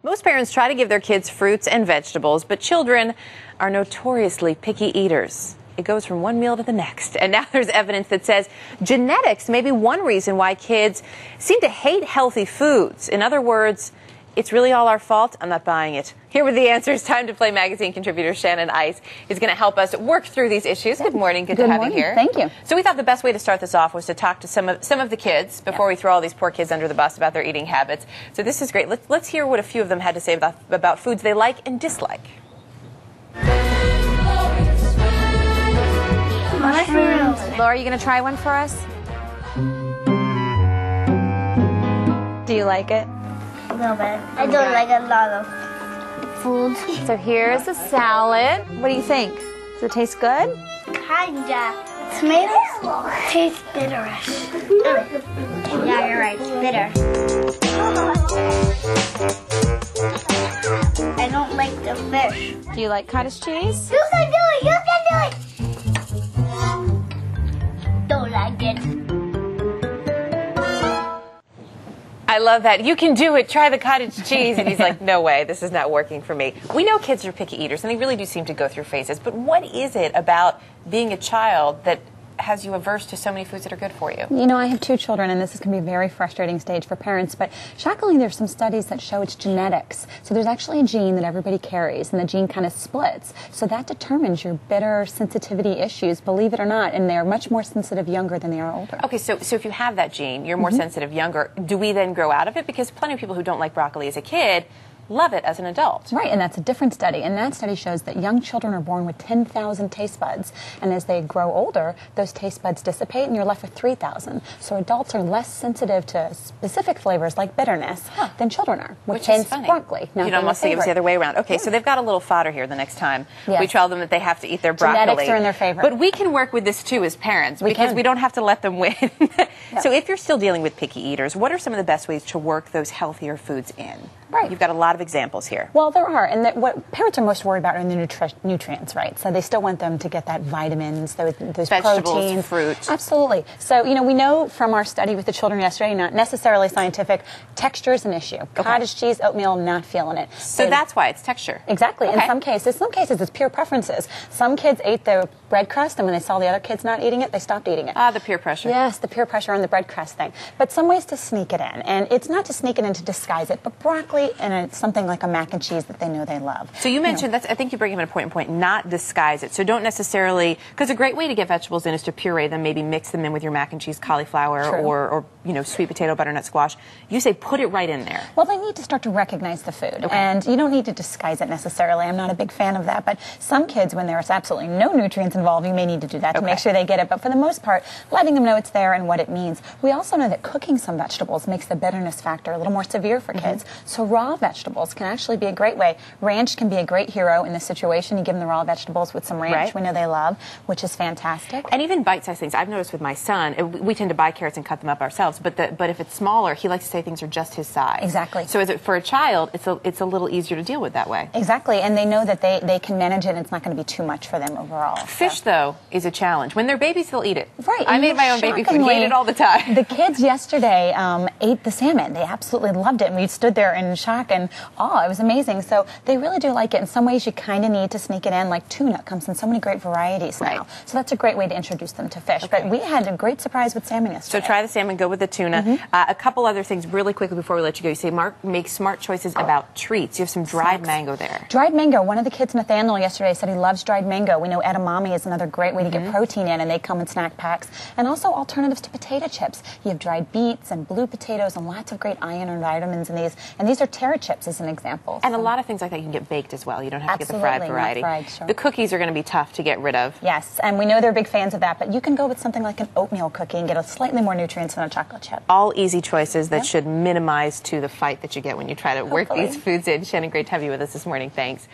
Most parents try to give their kids fruits and vegetables, but children are notoriously picky eaters. It goes from one meal to the next. And now there's evidence that says genetics may be one reason why kids seem to hate healthy foods. In other words, it's really all our fault. I'm not buying it. Here with the answers, Time to Play magazine contributor Shannon is going to help us work through these issues. Good morning. Good to have you here. Thank you. So we thought the best way to start this off was to talk to some of the kids before we throw all these poor kids under the bus about their eating habits. So this is great. Let's hear what a few of them had to say about foods they like and dislike. Mushrooms. Laura, are you going to try one for us? Do you like it? A little bit. I don't like a lot of foods. So here's a salad. What do you think? Does it taste good? Kinda. Tomatoes taste bitterish. Yeah, you're right. It's bitter. I don't like the fish. Do you like cottage cheese? You can do it! You can do it! Don't like it. I love that. You can do it. Try the cottage cheese. And he's like, no way. This is not working for me. We know kids are picky eaters, and they really do seem to go through phases. But what is it about being a child that has you averse to so many foods that are good for you? You know, I have two children, and this is going to be a very frustrating stage for parents, but shockingly there's some studies that show it's genetics. So there's actually a gene that everybody carries, and the gene kind of splits. So that determines your bitter sensitivity issues, believe it or not, and they're much more sensitive younger than they are older. Okay, so if you have that gene, you're more sensitive younger. Do we then grow out of it? Because plenty of people who don't like broccoli as a kid love it as an adult. Right, and that's a different study. And that study shows that young children are born with 10,000 taste buds. And as they grow older, those taste buds dissipate and you're left with 3,000. So adults are less sensitive to specific flavors like bitterness than children are. Which is funny. Broccoli. You'd almost think it was the other way around. Okay, so they've got a little fodder here the next time. Yes. We tell them that they have to eat their broccoli. Genetics are in their favor. But we can work with this too as parents because we don't have to let them win. So if you're still dealing with picky eaters, what are some of the best ways to work those healthier foods in? Right. You've got a lot of examples here. Well, there are, and what parents are most worried about are the nutrients, right? So they still want them to get that vitamins, those vegetables, proteins, fruit. Absolutely. So we know from our study with the children yesterday, not necessarily scientific, texture is an issue. Okay. Cottage cheese, oatmeal, not feeling it. So that's why it's texture. Exactly. Okay. In some cases it's pure preferences. Some kids ate the bread crust, and when they saw the other kids not eating it, they stopped eating it. Ah, the peer pressure. Yes, the peer pressure on the bread crust thing. But some ways to sneak it in, and it's not to sneak it in to disguise it, but broccoli and something like a mac and cheese that they know they love. So you mentioned I think you bring up an important point, not disguise it. So don't necessarily, because a great way to get vegetables in is to puree them, maybe mix them in with your mac and cheese cauliflower or sweet potato butternut squash. You say put it right in there. Well, they need to start to recognize the food, and you don't need to disguise it necessarily. I'm not a big fan of that, but some kids, when there's absolutely no nutrients involved, you may need to do that to make sure they get it. But for the most part, letting them know it's there and what it means. We also know that cooking some vegetables makes the bitterness factor a little more severe for kids. So raw vegetables can actually be a great way. Ranch can be a great hero in this situation. You give them the raw vegetables with some ranch, we know they love, which is fantastic. And even bite-sized things. I've noticed with my son, we tend to buy carrots and cut them up ourselves, but if it's smaller, he likes to say things are just his size. Exactly. So for a child, it's a little easier to deal with that way. Exactly, and they know that they can manage it and it's not going to be too much for them overall. Fish, though, is a challenge. When they're babies, they'll eat it. Right. I made my own baby food. He ate it all the time. The kids yesterday ate the salmon. They absolutely loved it, and we stood there in shock and awe. It was amazing. So they really do like it. In some ways, you kind of need to sneak it in, like tuna comes in so many great varieties now. So that's a great way to introduce them to fish. But we had a great surprise with salmon yesterday. So try the salmon, go with the tuna. A couple other things really quickly before we let you go. You say, Mark, make smart choices about treats. You have some dried mango there. Dried mango. One of the kids, Nathaniel, yesterday said he loves dried mango. We know edamame is another great way to get protein in, and they come in snack packs. And also alternatives to potato chips. You have dried beets and blue potatoes and lots of great iron and vitamins in these. And these are terra chips as an example. And a lot of things like that you can get baked as well. You don't have to get the fried variety. Not fried, sure. The cookies are going to be tough to get rid of. Yes, and we know they're big fans of that, but you can go with something like an oatmeal cookie and get a slightly more nutrients than a chocolate chip. All easy choices that should minimize to the fight that you get when you try to work these foods in. Shannon, great to have you with us this morning. Thanks.